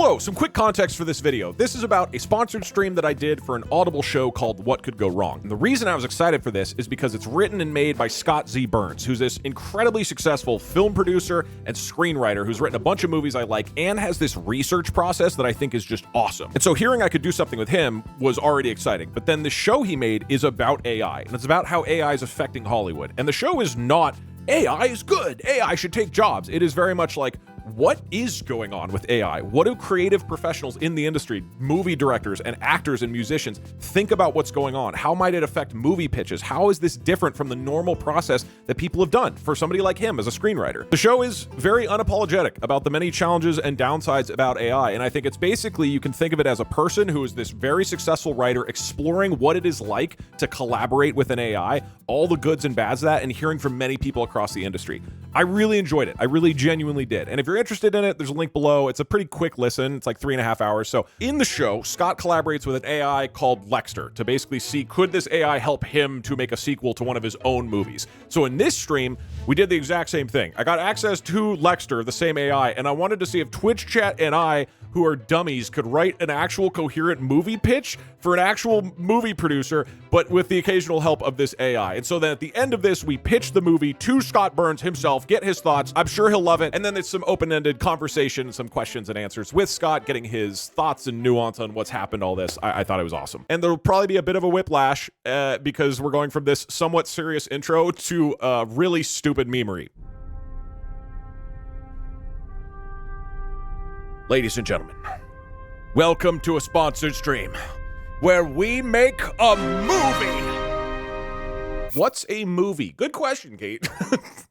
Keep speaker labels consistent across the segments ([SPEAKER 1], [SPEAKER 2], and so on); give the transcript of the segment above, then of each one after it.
[SPEAKER 1] So, some quick context for this video. This is about a sponsored stream that I did for an Audible show called What Could Go Wrong. And the reason I was excited for this is because it's written and made by Scott Z. Burns, who's this incredibly successful film producer and screenwriter who's written a bunch of movies I like and has this research process that I think is just awesome. And so hearing I could do something with him was already exciting. But then the show he made is about AI, and it's about how AI is affecting Hollywood. And the show is not AI is good, AI should take jobs. It is very much like, what is going on with AI? What do creative professionals in the industry, movie directors and actors and musicians, think about what's going on? How might it affect movie pitches? How is this different from the normal process that people have done for somebody like him as a screenwriter? The show is very unapologetic about the many challenges and downsides about AI, and I think it's basically, you can think of it as a person who is this very successful writer exploring what it is like to collaborate with an AI, all the goods and bads of that, and hearing from many people across the industry. I really enjoyed it. I really genuinely did. And if you're interested in it, there's a link below. It's a pretty quick listen. It's like 3.5 hours. So in the show, Scott collaborates with an AI called Lexter to basically see, could this AI help him to make a sequel to one of his own movies? So in this stream, we did the exact same thing. I got access to Lexter, the same AI, and I wanted to see if Twitch chat and I, who are dummies, could write an actual coherent movie pitch for an actual movie producer, but with the occasional help of this AI. And so then at the end of this, we pitch the movie to Scott Burns himself, get his thoughts. I'm sure he'll love it. And then it's some open-ended conversation, some questions and answers with Scott, getting his thoughts and nuance on what's happened, all this. I thought it was awesome. And there'll probably be a bit of a whiplash because we're going from this somewhat serious intro to really stupid memery. Ladies and gentlemen, welcome to a sponsored stream where we make a movie. What's a movie? Good question, Kate.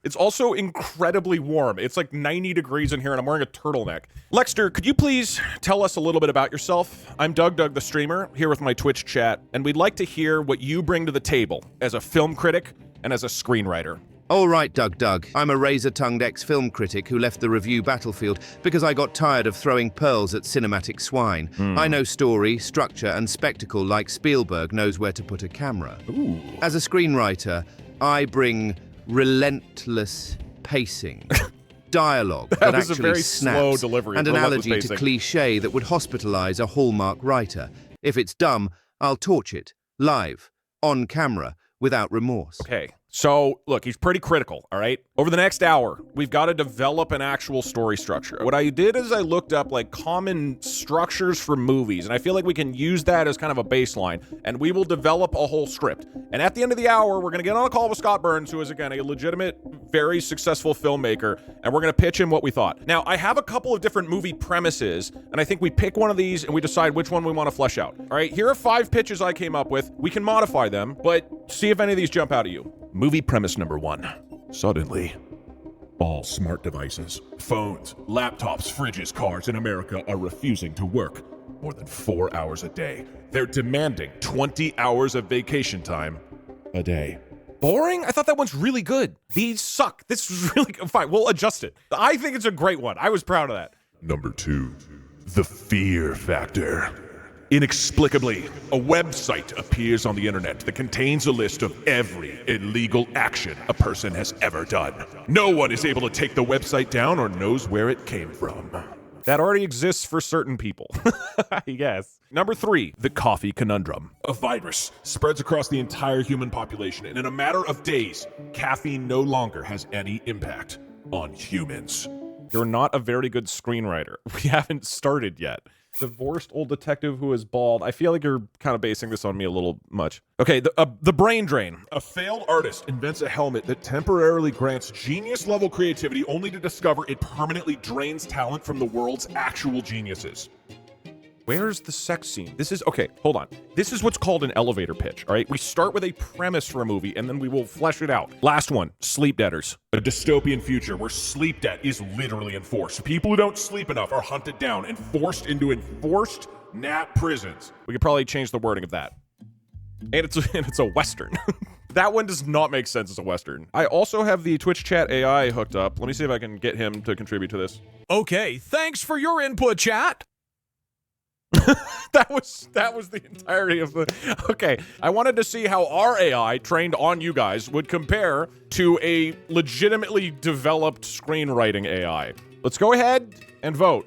[SPEAKER 1] It's also incredibly warm. It's like 90 degrees in here and I'm wearing a turtleneck. Lexter, could you please tell us a little bit about yourself? I'm DougDoug the streamer, here with my Twitch chat, and we'd like to hear what you bring to the table as a film critic and as a screenwriter.
[SPEAKER 2] All right, DougDoug. I'm a razor-tongued ex-film critic who left the review battlefield because I got tired of throwing pearls at cinematic swine. I know story, structure, and spectacle like Spielberg knows where to put a camera.
[SPEAKER 1] Ooh.
[SPEAKER 2] As a screenwriter, I bring relentless pacing, dialogue that
[SPEAKER 1] was a
[SPEAKER 2] actually
[SPEAKER 1] very
[SPEAKER 2] snaps,
[SPEAKER 1] slow delivery.
[SPEAKER 2] and
[SPEAKER 1] Relentless
[SPEAKER 2] analogy to
[SPEAKER 1] pacing.
[SPEAKER 2] cliché that would hospitalize a Hallmark writer. If it's dumb, I'll torch it, live, on camera, without remorse.
[SPEAKER 1] Okay, so look, he's pretty critical, all right? Over the next hour, we've got to develop an actual story structure. What I did is I looked up like common structures for movies, and I feel like we can use that as kind of a baseline, and we will develop a whole script. And at the end of the hour, we're gonna get on a call with Scott Burns, who is, again, a legitimate, very successful filmmaker, and we're gonna pitch him what we thought. Now, I have a couple of different movie premises, and I think we pick one of these and we decide which one we want to flesh out. All right, here are 5 pitches I came up with. We can modify them, but see if any of these jump out at you. Movie premise number 1. Suddenly, all smart devices, phones, laptops, fridges, cars in America are refusing to work more than 4 hours a day. They're demanding 20 hours of vacation time a day. Boring? I thought that one's really good. These suck. This was really good. Fine, we'll adjust it. I think it's a great one. I was proud of that. Number 2, the fear factor. Inexplicably, a website appears on the internet that contains a list of every illegal action a person has ever done. No one is able to take the website down or knows where it came from. That already exists for certain people, I guess. Number 3, the coffee conundrum. A virus spreads across the entire human population, and in a matter of days, caffeine no longer has any impact on humans. You're not a very good screenwriter. We haven't started yet. Divorced old detective who is bald. I feel like you're kind of basing this on me a little much. Okay, the brain drain. A failed artist invents a helmet that temporarily grants genius-level creativity only to discover it permanently drains talent from the world's actual geniuses. Where's the sex scene? This is, okay, hold on. This is what's called an elevator pitch, all right? We start with a premise for a movie, and then we will flesh it out. Last one, sleep debtors. A dystopian future where sleep debt is literally enforced. People who don't sleep enough are hunted down and forced into enforced nap prisons. We could probably change the wording of that. And it's a Western. That one does not make sense as a Western. I also have the Twitch chat AI hooked up. Let me see if I can get him to contribute to this.
[SPEAKER 3] Okay, thanks for your input, chat.
[SPEAKER 1] That was the entirety of the... Okay, I wanted to see how our AI, trained on you guys, would compare to a legitimately developed screenwriting AI. Let's go ahead and vote.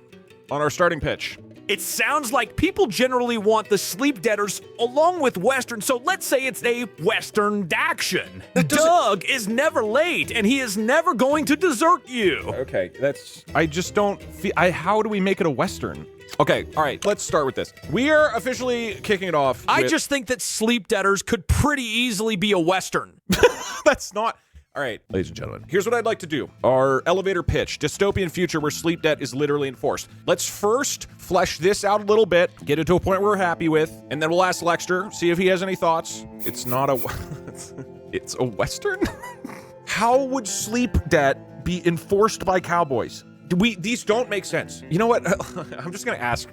[SPEAKER 1] on our starting pitch.
[SPEAKER 3] It sounds like people generally want the sleep debtors along with Western, so let's say it's a Western action. Doug is never late, and he is never going to desert you.
[SPEAKER 1] Okay, I just don't feel, how do we make it a Western? Okay, all right, let's start with this. We are officially kicking it off
[SPEAKER 3] I
[SPEAKER 1] with-
[SPEAKER 3] just think that sleep debtors could pretty easily be a Western.
[SPEAKER 1] That's not... All right, ladies and gentlemen, here's what I'd like to do. Our elevator pitch, dystopian future where sleep debt is literally enforced. Let's first flesh this out a little bit, get it to a point we're happy with, and then we'll ask Lexter, see if he has any thoughts. It's not a... it's a Western? How would sleep debt be enforced by cowboys? These don't make sense. You know what? I'm gonna ask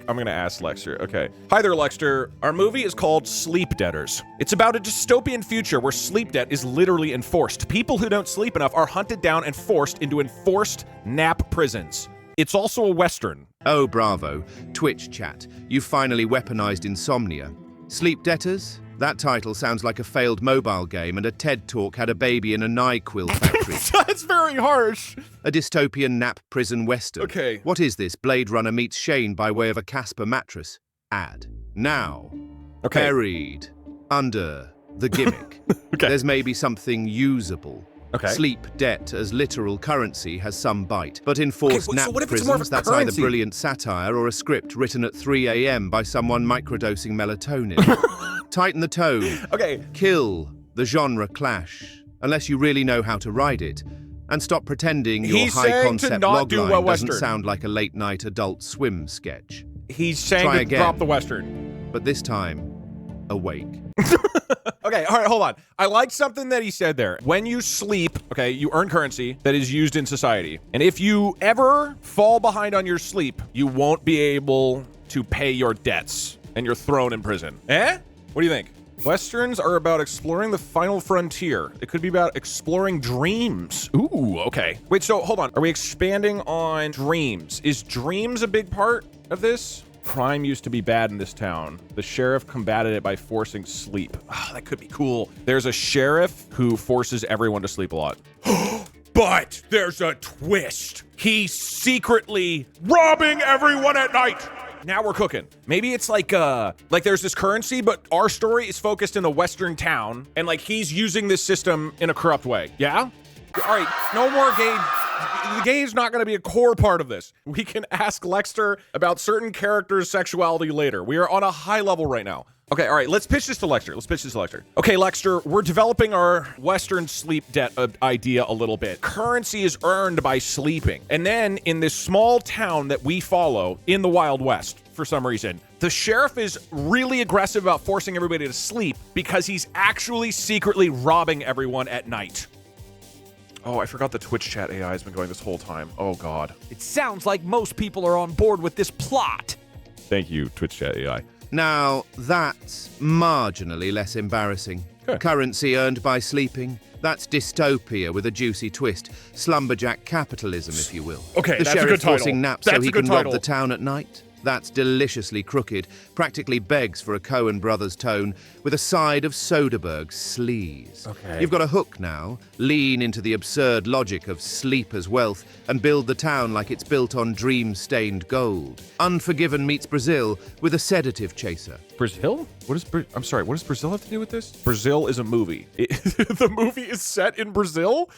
[SPEAKER 1] Lexter. Okay. Hi there, Lexter. Our movie is called Sleep Debtors. It's about a dystopian future where sleep debt is literally enforced. People who don't sleep enough are hunted down and forced into enforced nap prisons. It's also a Western.
[SPEAKER 2] Oh, bravo. Twitch chat. You finally weaponized insomnia. Sleep debtors? That title sounds like a failed mobile game and a TED Talk had a baby in a NyQuil factory.
[SPEAKER 1] That's very harsh.
[SPEAKER 2] A dystopian nap prison western.
[SPEAKER 1] Okay.
[SPEAKER 2] What is this? Blade Runner meets Shane by way of a Casper mattress. Ad. Now.
[SPEAKER 1] Okay.
[SPEAKER 2] Buried. Under the gimmick.
[SPEAKER 1] Okay.
[SPEAKER 2] There's maybe something usable.
[SPEAKER 1] Okay.
[SPEAKER 2] Sleep debt as literal currency has some bite, but in forced
[SPEAKER 1] Okay, so
[SPEAKER 2] nap
[SPEAKER 1] what if it's more of a
[SPEAKER 2] prisons, that's either
[SPEAKER 1] currency?
[SPEAKER 2] brilliant satire or a script written at 3 a.m. by someone microdosing melatonin. Tighten the tone.
[SPEAKER 1] Okay.
[SPEAKER 2] Kill the genre clash, unless you really know how to ride it. And stop pretending your
[SPEAKER 1] He's saying to
[SPEAKER 2] high-concept
[SPEAKER 1] not do a
[SPEAKER 2] logline doesn't
[SPEAKER 1] Western.
[SPEAKER 2] sound like a late-night Adult Swim sketch.
[SPEAKER 1] He's saying
[SPEAKER 2] Try
[SPEAKER 1] to
[SPEAKER 2] again.
[SPEAKER 1] drop the Western.
[SPEAKER 2] But this time, awake.
[SPEAKER 1] Okay, all right, hold on. I like something that he said there. When you sleep, okay, you earn currency that is used in society. And if you ever fall behind on your sleep, you won't be able to pay your debts and you're thrown in prison. Eh? What do you think? Westerns are about exploring the final frontier. It could be about exploring dreams. Ooh, okay. Wait, so hold on. Are we expanding on dreams? Is dreams a big part of this? Crime used to be bad in this town. The sheriff combated it by forcing sleep. Oh, that could be cool. There's a sheriff who forces everyone to sleep a lot. But there's a twist. He's secretly robbing everyone at night. Now we're cooking. Maybe it's like there's this currency, but our story is focused in a Western town, and like he's using this system in a corrupt way. Yeah? All right, no more gay. The gay is not going to be a core part of this. We can ask Lexter about certain characters' sexuality later. We are on a high level right now. Okay, all right, let's pitch this to Lexter. Okay, Lexter, we're developing our Western sleep debt idea a little bit. Currency is earned by sleeping. And then in this small town that we follow in the Wild West, for some reason, the sheriff is really aggressive about forcing everybody to sleep because he's actually secretly robbing everyone at night. Oh, I forgot the Twitch chat AI has been going this whole time. Oh, God.
[SPEAKER 3] It sounds like most people are on board with this plot.
[SPEAKER 1] Thank you, Twitch chat AI.
[SPEAKER 2] Now, that's marginally less embarrassing.
[SPEAKER 1] Okay.
[SPEAKER 2] Currency earned by sleeping. That's dystopia with a juicy twist. Slumberjack capitalism, if you will.
[SPEAKER 1] Okay,
[SPEAKER 2] the
[SPEAKER 1] that's a
[SPEAKER 2] sheriff
[SPEAKER 1] good title.
[SPEAKER 2] forcing naps
[SPEAKER 1] That's
[SPEAKER 2] so he
[SPEAKER 1] a good
[SPEAKER 2] can rob
[SPEAKER 1] title.
[SPEAKER 2] the town at night. That's deliciously crooked, practically begs for a Coen Brothers tone, with a side of Soderbergh's sleaze.
[SPEAKER 1] Okay.
[SPEAKER 2] You've got a hook now. Lean into the absurd logic of sleep as wealth and build the town like it's built on dream-stained gold. Unforgiven meets Brazil with a sedative chaser.
[SPEAKER 1] Brazil? I'm sorry, what does Brazil have to do with this? Brazil is a movie. The movie is set in Brazil?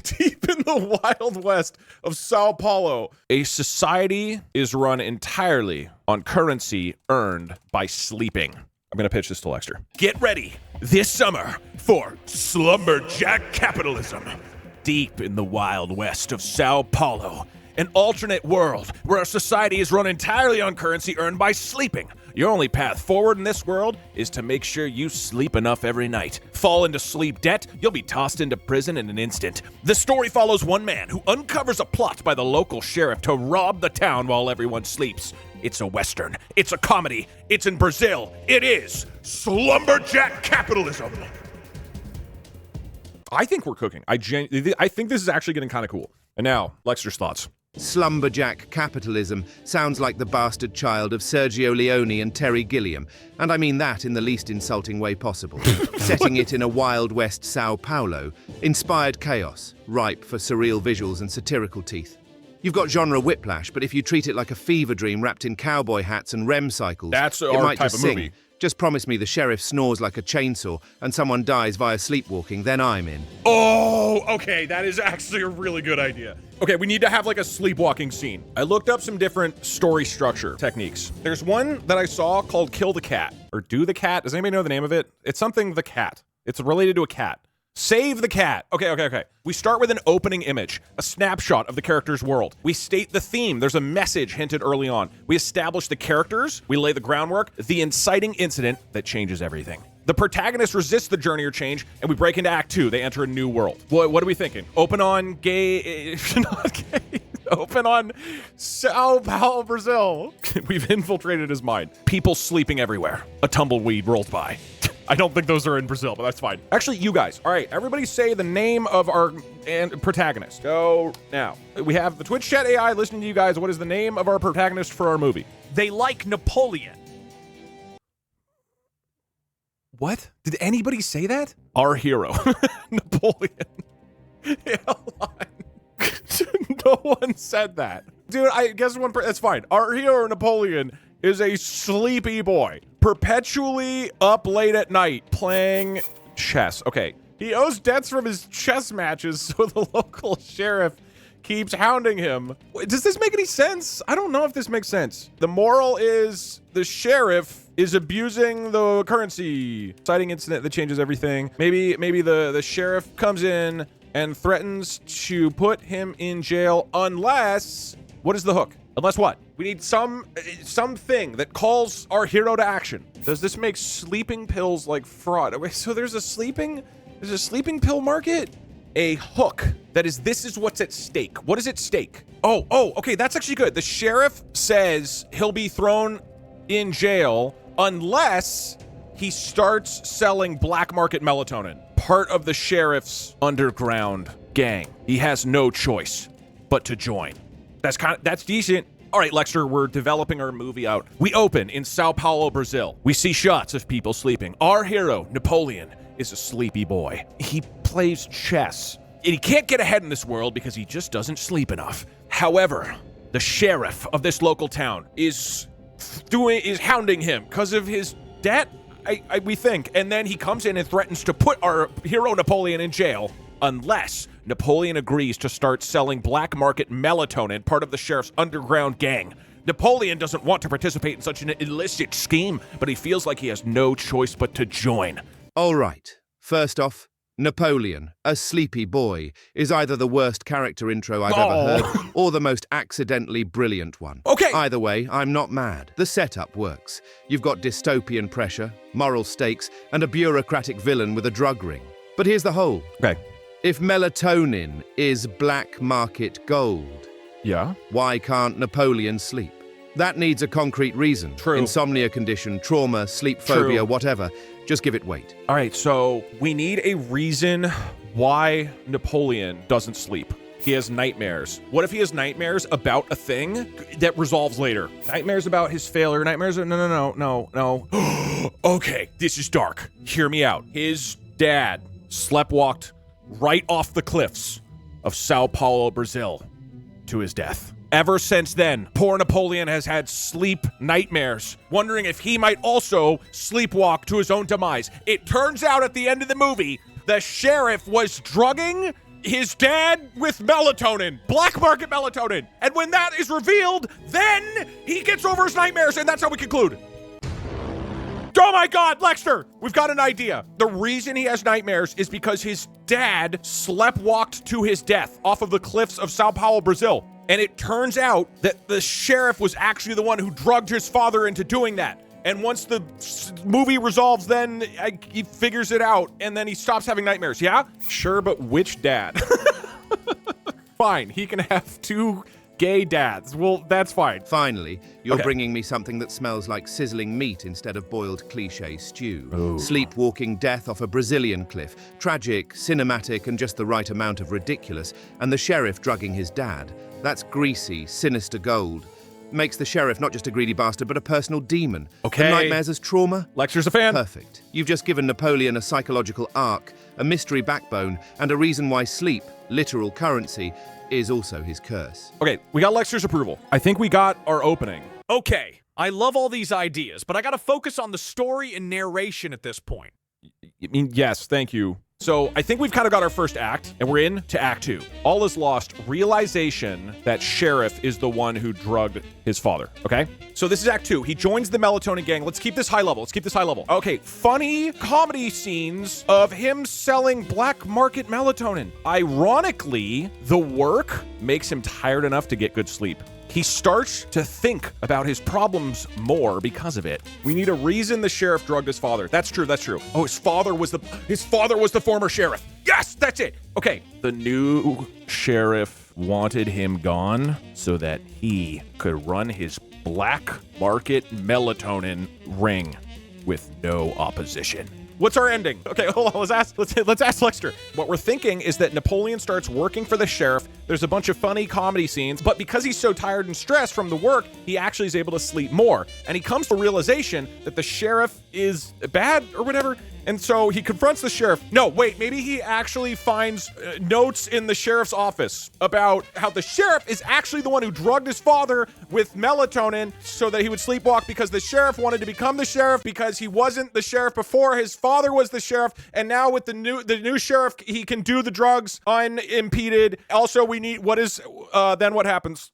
[SPEAKER 1] Deep in the Wild West of Sao Paulo. A society is run entirely on currency earned by sleeping. I'm gonna pitch this to Lexter. Get ready this summer for Slumberjack Capitalism. Deep in the Wild West of Sao Paulo. An alternate world where a society is run entirely on currency earned by sleeping. Your only path forward in this world is to make sure you sleep enough every night. Fall into sleep debt, you'll be tossed into prison in an instant. The story follows one man who uncovers a plot by the local sheriff to rob the town while everyone sleeps. It's a Western. It's a comedy. It's in Brazil. It is Slumberjack Capitalism. I think we're cooking. I think this is actually getting kind of cool. And now, Lexter's thoughts.
[SPEAKER 2] Slumberjack capitalism sounds like the bastard child of Sergio Leone and Terry Gilliam, and I mean that in the least insulting way possible. Setting it in a Wild West Sao Paulo, inspired chaos, ripe for surreal visuals and satirical teeth. You've got genre whiplash, but if you treat it like a fever dream wrapped in cowboy hats and REM cycles,
[SPEAKER 1] That's
[SPEAKER 2] it
[SPEAKER 1] our
[SPEAKER 2] might
[SPEAKER 1] type
[SPEAKER 2] just
[SPEAKER 1] of
[SPEAKER 2] sing.
[SPEAKER 1] movie.
[SPEAKER 2] Just promise me the sheriff snores like a chainsaw and someone dies via sleepwalking, then I'm in.
[SPEAKER 1] Oh, okay, that is actually a really good idea. Okay, we need to have like a sleepwalking scene. I looked up some different story structure techniques. There's one that I saw called Kill the Cat, or Do the Cat. Does anybody know the name of it? It's something the cat. It's related to a cat. Save the cat. Okay. We start with an opening image, a snapshot of the character's world. We state the theme. There's a message hinted early on. We establish the characters. We lay the groundwork, the inciting incident that changes everything. The protagonist resists the journey or change, and we break into Act 2. They enter a new world. What are we thinking? Open on gay... not gay. Open on Sao Paulo, Brazil. We've infiltrated his mind. People sleeping everywhere. A tumbleweed rolls by. I don't think those are in Brazil, but that's fine. Actually, you guys. All right, everybody say the name of our protagonist. Go now. We have the Twitch chat AI listening to you guys. What is the name of our protagonist for our movie?
[SPEAKER 3] They like Napoleon.
[SPEAKER 1] What? Did anybody say that? Our hero, Napoleon. Yeah, hold on. No one said that. Dude, I guess that's fine. Our hero, Napoleon, is a sleepy boy, perpetually up late at night playing chess. Okay, he owes debts from his chess matches, so the local sheriff keeps hounding him. Does this make any sense? I don't know if this makes sense. The moral is the sheriff is abusing the currency. Exciting incident that changes everything. Maybe the sheriff comes in and threatens to put him in jail unless... What is the hook? Unless what? We need something that calls our hero to action. Does this make sleeping pills like fraud? Wait, so there's a sleeping pill market? A hook that is, this is what's at stake. What is at stake? Oh, okay, that's actually good. The sheriff says he'll be thrown in jail unless he starts selling black market melatonin. Part of the sheriff's underground gang. He has no choice but to join. That's decent. All right, Lexter, we're developing our movie out. We open in Sao Paulo, Brazil. We see shots of people sleeping. Our hero, Napoleon, is a sleepy boy. He plays chess. And he can't get ahead in this world because he just doesn't sleep enough. However, the sheriff of this local town is hounding him because of his debt, we think. And then he comes in and threatens to put our hero Napoleon in jail unless Napoleon agrees to start selling black market melatonin, part of the sheriff's underground gang. Napoleon doesn't want to participate in such an illicit scheme, but he feels like he has no choice but to join.
[SPEAKER 2] All right. First off, Napoleon, a sleepy boy, is either the worst character intro I've ever heard or the most accidentally brilliant one.
[SPEAKER 1] Okay.
[SPEAKER 2] Either way, I'm not mad. The setup works. You've got dystopian pressure, moral stakes, and a bureaucratic villain with a drug ring. But here's the hole.
[SPEAKER 1] Okay.
[SPEAKER 2] If melatonin is black market gold,
[SPEAKER 1] Yeah.
[SPEAKER 2] why can't Napoleon sleep? That needs a concrete reason.
[SPEAKER 1] True.
[SPEAKER 2] Insomnia condition, trauma, sleep phobia,
[SPEAKER 1] True.
[SPEAKER 2] whatever. Just give it weight.
[SPEAKER 1] All right, so we need a reason why Napoleon doesn't sleep. He has nightmares. What if he has nightmares about a thing that resolves later? Nightmares about his failure. Nightmares. No. Okay, this is dark. Hear me out. His dad sleptwalked right off the cliffs of Sao Paulo, Brazil, to his death. Ever since then, poor Napoleon has had sleep nightmares, wondering if he might also sleepwalk to his own demise. It turns out at the end of the movie, the sheriff was drugging his dad with melatonin, black market melatonin. And when that is revealed, then he gets over his nightmares, and that's how we conclude. Oh my God, Lexter, we've got an idea. The reason he has nightmares is because his dad sleptwalked to his death off of the cliffs of Sao Paulo, Brazil. And it turns out that the sheriff was actually the one who drugged his father into doing that. And once the movie resolves, then he figures it out, and then he stops having nightmares. Yeah? Sure, but which dad? Fine, he can have two gay dads. Well, that's fine.
[SPEAKER 2] Finally, you're
[SPEAKER 1] Okay.
[SPEAKER 2] bringing me something that smells like sizzling meat instead of boiled cliché stew.
[SPEAKER 1] Ooh.
[SPEAKER 2] Sleepwalking death off a Brazilian cliff. Tragic, cinematic, and just the right amount of ridiculous. And the sheriff drugging his dad. That's greasy, sinister gold. makes the sheriff not just a greedy bastard, but a personal demon.
[SPEAKER 1] Okay.
[SPEAKER 2] The nightmares as trauma?
[SPEAKER 1] Lecter's a fan.
[SPEAKER 2] Perfect. You've just given Napoleon a psychological arc, a mystery backbone, and a reason why sleep, literal currency, is also his curse.
[SPEAKER 1] Okay, we got Lecter's approval. I think we got our opening.
[SPEAKER 3] Okay, I love all these ideas, but I gotta focus on the story and narration at this point.
[SPEAKER 1] I mean, yes, thank you. So I think we've kind of got our first act, and we're in to Act 2. All is lost. Realization that Sheriff is the one who drugged his father, okay? So this is Act 2. He joins the melatonin gang. Let's keep this high level. Okay, funny comedy scenes of him selling black market melatonin. Ironically, the work makes him tired enough to get good sleep. He starts to think about his problems more because of it. We need a reason the sheriff drugged his father. That's true. Oh, his father was the former sheriff. Yes, that's it. Okay. The new sheriff wanted him gone so that he could run his black market melatonin ring with no opposition. What's our ending? Okay, hold on. Let's ask Lexter. What we're thinking is that Napoleon starts working for the sheriff. There's a bunch of funny comedy scenes, but because he's so tired and stressed from the work, he actually is able to sleep more. And he comes to the realization that the sheriff is bad or whatever. And so he confronts the sheriff. No, wait, maybe he actually finds notes in the sheriff's office about how the sheriff is actually the one who drugged his father with melatonin so that he would sleepwalk, because the sheriff wanted to become the sheriff because he wasn't the sheriff before. His father was the sheriff, and now with the new sheriff, he can do the drugs unimpeded. Also, we need, then what happens?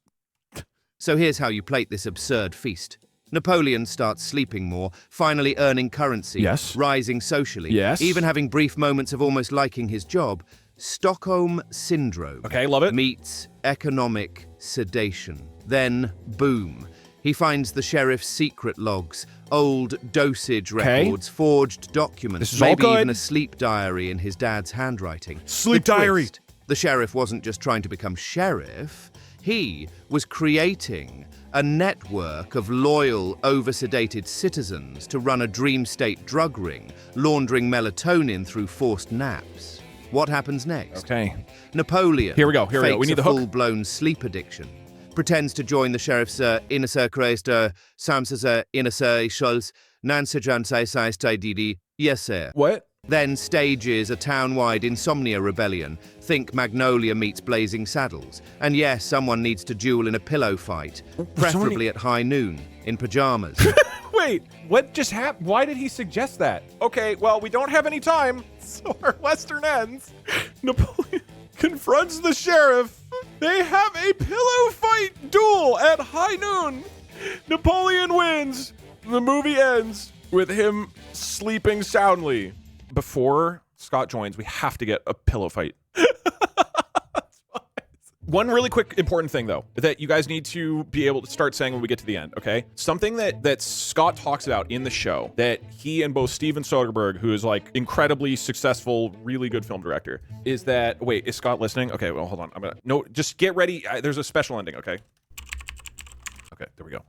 [SPEAKER 2] So here's how you plate this absurd feast. Napoleon starts sleeping more, finally earning currency,
[SPEAKER 1] yes,
[SPEAKER 2] rising socially,
[SPEAKER 1] yes,
[SPEAKER 2] even having brief moments of almost liking his job. Stockholm Syndrome.
[SPEAKER 1] Okay, love it.
[SPEAKER 2] Meets economic sedation. Then, boom. He finds the sheriff's secret logs, old dosage records, forged documents,
[SPEAKER 1] this is all
[SPEAKER 2] maybe
[SPEAKER 1] good.
[SPEAKER 2] even a sleep diary in his dad's handwriting.
[SPEAKER 1] Sleep diary.
[SPEAKER 2] The sheriff wasn't just trying to become sheriff. He was creating a network of loyal, over-sedated citizens to run a dream state drug ring, laundering melatonin through forced naps. What happens next?
[SPEAKER 1] Okay.
[SPEAKER 2] Napoleon.
[SPEAKER 1] Here we go. We need the hook.
[SPEAKER 2] Full-blown sleep addiction. Pretends to join the sheriff's inner Kreis Samsa inner Schulz, Nansajan Didi. Yes, sir.
[SPEAKER 1] What?
[SPEAKER 2] Then stages a town-wide insomnia rebellion. Think Magnolia meets Blazing Saddles. And yes, someone needs to duel in a pillow fight, preferably at high noon, in pajamas.
[SPEAKER 1] Wait, what just happened? Why did he suggest that? Okay, well, we don't have any time, so our Western ends. Napoleon confronts the sheriff. They have a pillow fight duel at high noon. Napoleon wins. The movie ends with him sleeping soundly. Before Scott joins, we have to get a pillow fight. One really quick important thing, though, that you guys need to be able to start saying when we get to the end, okay? Something that Scott talks about in the show that he and both Steven Soderbergh, who is like incredibly successful, really good film director, is that, wait, is Scott listening? Okay, well, hold on. No, just get ready. There's a special ending, okay? Okay, there we go.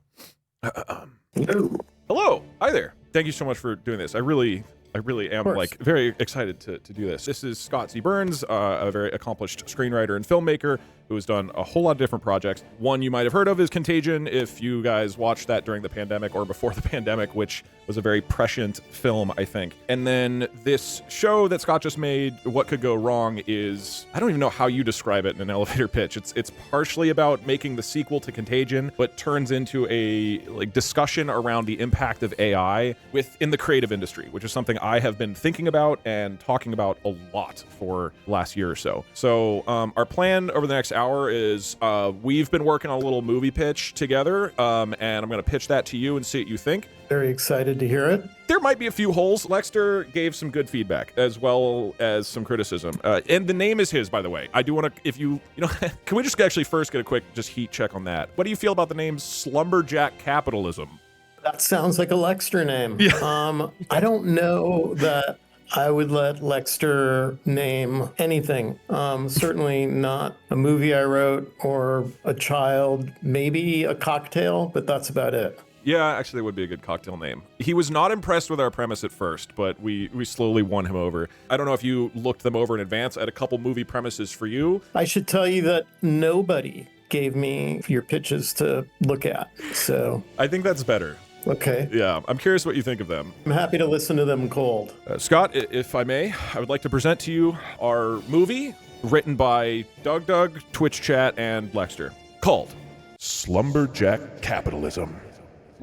[SPEAKER 1] Hello. Hi there. Thank you so much for doing this. I really am like very excited to do this. This is Scott C. Burns, a very accomplished screenwriter and filmmaker who has done a whole lot of different projects. One you might have heard of is Contagion, if you guys watched that during the pandemic or before the pandemic, which was a very prescient film, I think. And then this show that Scott just made, What Could Go Wrong, is, I don't even know how you describe it in an elevator pitch. It's partially about making the sequel to Contagion, but turns into a like discussion around the impact of AI in the creative industry, which is something I have been thinking about and talking about a lot for the last year or so. So our plan over the next hour is we've been working on a little movie pitch together, and I'm going to pitch that to you and see what you think.
[SPEAKER 4] Very excited to hear it.
[SPEAKER 1] There might be a few holes. Lexter gave some good feedback as well as some criticism. And the name is his, by the way. I do want to, if you know, can we just actually first get a quick just heat check on that? What do you feel about the name Slumberjack Capitalism?
[SPEAKER 4] That sounds like a Lexter name.
[SPEAKER 1] Yeah.
[SPEAKER 4] I don't know that I would let Lexter name anything. Certainly not a movie I wrote or a child, maybe a cocktail, but that's about it.
[SPEAKER 1] Yeah, actually, it would be a good cocktail name. He was not impressed with our premise at first, but we slowly won him over. I don't know if you looked them over in advance. I had a couple movie premises for you.
[SPEAKER 4] I should tell you that nobody gave me your pitches to look at. So,
[SPEAKER 1] I think that's better.
[SPEAKER 4] okay.
[SPEAKER 1] Yeah, I'm curious what you think of them.
[SPEAKER 4] I'm happy to listen to them cold.
[SPEAKER 1] Scott, if I may, I would like to present to you our movie written by DougDoug, Twitch Chat, and Lexter, called Slumberjack Capitalism.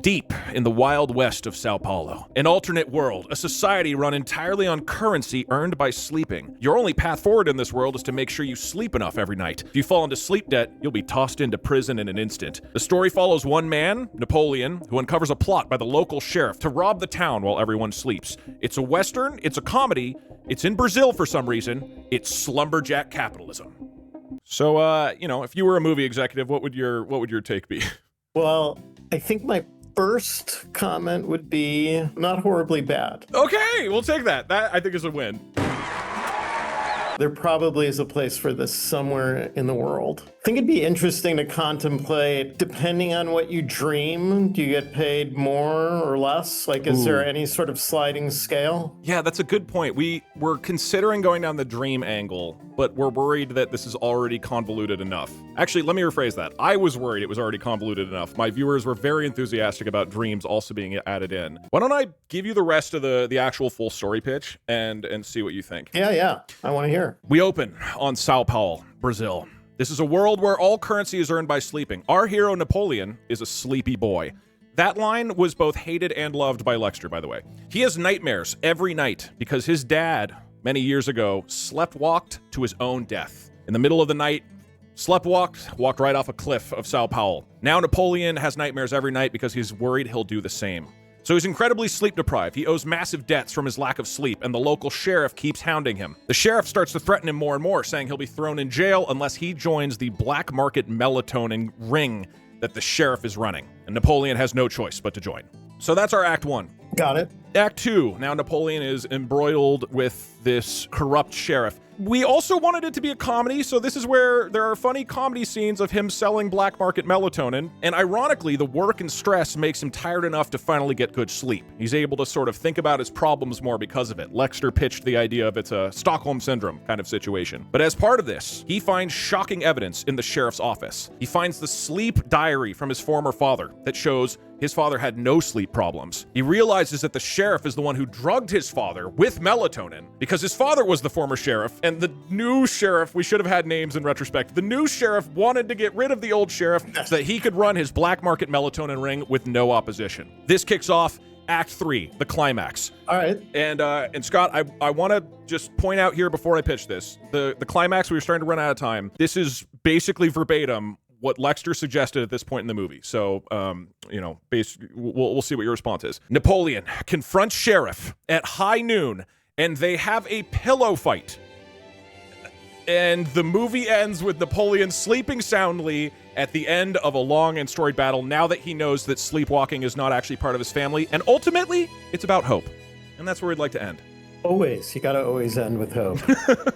[SPEAKER 1] Deep in the wild west of Sao Paulo, an alternate world, a society run entirely on currency earned by sleeping. Your only path forward in this world is to make sure you sleep enough every night. If you fall into sleep debt, you'll be tossed into prison in an instant. The story follows one man, Napoleon, who uncovers a plot by the local sheriff to rob the town while everyone sleeps. It's a Western, it's a comedy, it's in Brazil for some reason, it's slumberjack capitalism. So, if you were a movie executive, what would your take be?
[SPEAKER 4] Well, I think my first comment would be not horribly bad.
[SPEAKER 1] Okay, we'll take that. That, I think, is a win.
[SPEAKER 4] There probably is a place for this somewhere in the world. I think it'd be interesting to contemplate, depending on what you dream, do you get paid more or less? Like, is there any sort of sliding scale?
[SPEAKER 1] Yeah, that's a good point. We're considering going down the dream angle, but we're worried that this is already convoluted enough. Actually, let me rephrase that. I was worried it was already convoluted enough. My viewers were very enthusiastic about dreams also being added in. Why don't I give you the rest of the actual full story pitch and see what you think?
[SPEAKER 4] Yeah. I want to hear.
[SPEAKER 1] We open on Sao Paulo, Brazil. This is a world where all currency is earned by sleeping. Our hero, Napoleon, is a sleepy boy. That line was both hated and loved by Lexter, by the way. He has nightmares every night because his dad, many years ago, sleptwalked to his own death. In the middle of the night, walked right off a cliff of Sao Paulo. Now Napoleon has nightmares every night because he's worried he'll do the same. So he's incredibly sleep deprived. He owes massive debts from his lack of sleep, and the local sheriff keeps hounding him. The sheriff starts to threaten him more and more, saying he'll be thrown in jail unless he joins the black market melatonin ring that the sheriff is running. And Napoleon has no choice but to join. So that's our Act 1.
[SPEAKER 4] Got it.
[SPEAKER 1] Act 2, now Napoleon is embroiled with this corrupt sheriff. We also wanted it to be a comedy, so this is where there are funny comedy scenes of him selling black market melatonin, and ironically, the work and stress makes him tired enough to finally get good sleep. He's able to sort of think about his problems more because of it. Lexter pitched the idea of it's a Stockholm Syndrome kind of situation. But as part of this, he finds shocking evidence in the sheriff's office. He finds the sleep diary from his former father that shows his father had no sleep problems. He realizes that the sheriff is the one who drugged his father with melatonin because his father was the former sheriff, and the new sheriff, we should have had names in retrospect, the new sheriff wanted to get rid of the old sheriff so that he could run his black market melatonin ring with no opposition. This kicks off Act 3, the climax.
[SPEAKER 4] All right.
[SPEAKER 1] And Scott, I want to just point out here before I pitch this, the climax, we were starting to run out of time. This is basically verbatim what Lexter suggested at this point in the movie. So, basically, we'll see what your response is. Napoleon confronts Sheriff at high noon, and they have a pillow fight. And the movie ends with Napoleon sleeping soundly at the end of a long and storied battle now that he knows that sleepwalking is not actually part of his family. And ultimately, it's about hope. And that's where we'd like to end.
[SPEAKER 4] Always. You got to always end with hope.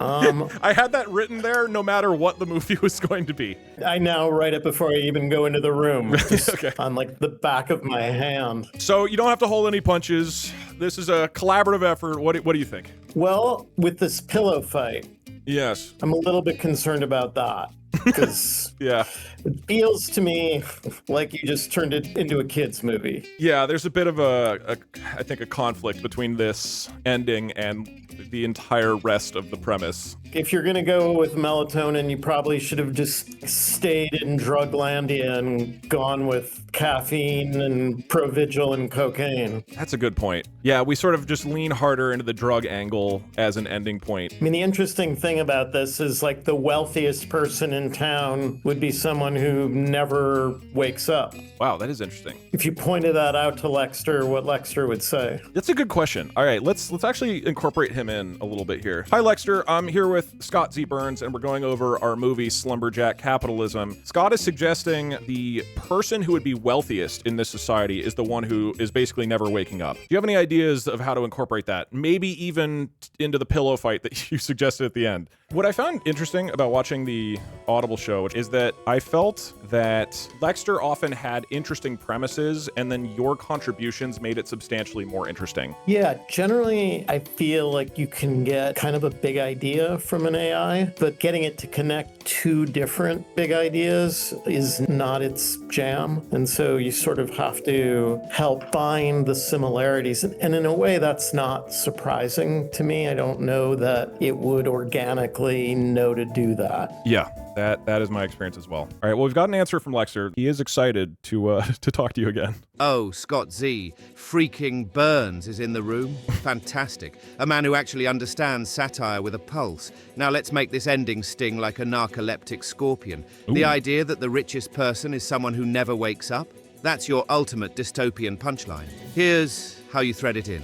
[SPEAKER 1] I had that written there no matter what the movie was going to be.
[SPEAKER 4] I now write it before I even go into the room.
[SPEAKER 1] Okay.
[SPEAKER 4] On like the back of my hand.
[SPEAKER 1] So you don't have to hold any punches. This is a collaborative effort. What do you think?
[SPEAKER 4] Well, with this pillow fight,
[SPEAKER 1] Yes.
[SPEAKER 4] I'm a little bit concerned about that. Because
[SPEAKER 1] Yeah.
[SPEAKER 4] it feels to me like you just turned it into a kid's movie.
[SPEAKER 1] Yeah, there's a bit of I think a conflict between this ending and the entire rest of the premise.
[SPEAKER 4] If you're going to go with melatonin, you probably should have just stayed in Druglandia and gone with caffeine and Provigil and cocaine.
[SPEAKER 1] That's a good point. Yeah, we sort of just lean harder into the drug angle as an ending point.
[SPEAKER 4] I mean, the interesting thing about this is like the wealthiest person in town would be someone who never wakes up.
[SPEAKER 1] Wow, that is interesting.
[SPEAKER 4] If you pointed that out to Lexter, what Lexter would say.
[SPEAKER 1] That's a good question. All right, let's actually incorporate him in a little bit here. Hi, Lexter. I'm here with Scott Z. Burns, and we're going over our movie Slumberjack Capitalism. Scott is suggesting the person who would be wealthiest in this society is the one who is basically never waking up. Do you have any ideas of how to incorporate that? Maybe even into the pillow fight that you suggested at the end. What I found interesting about watching the Audible show is that I felt that Lexter often had interesting premises, and then your contributions made it substantially more interesting.
[SPEAKER 4] Yeah, generally, I feel like you can get kind of a big idea from an AI, but getting it to connect two different big ideas is not its jam. And so you sort of have to help find the similarities. And in a way, that's not surprising to me. I don't know that it would organically know to do that.
[SPEAKER 1] Yeah, that is my experience as well. All right, well, we've got an answer from Lexer. He is excited to to talk to you again.
[SPEAKER 2] Oh, Scott Z. Freaking Burns is in the room. Fantastic. A man who actually understands satire with a pulse. Now let's make this ending sting like a narcoleptic scorpion. The idea that the richest person is someone who never wakes up? That's your ultimate dystopian punchline. Here's how you thread it in.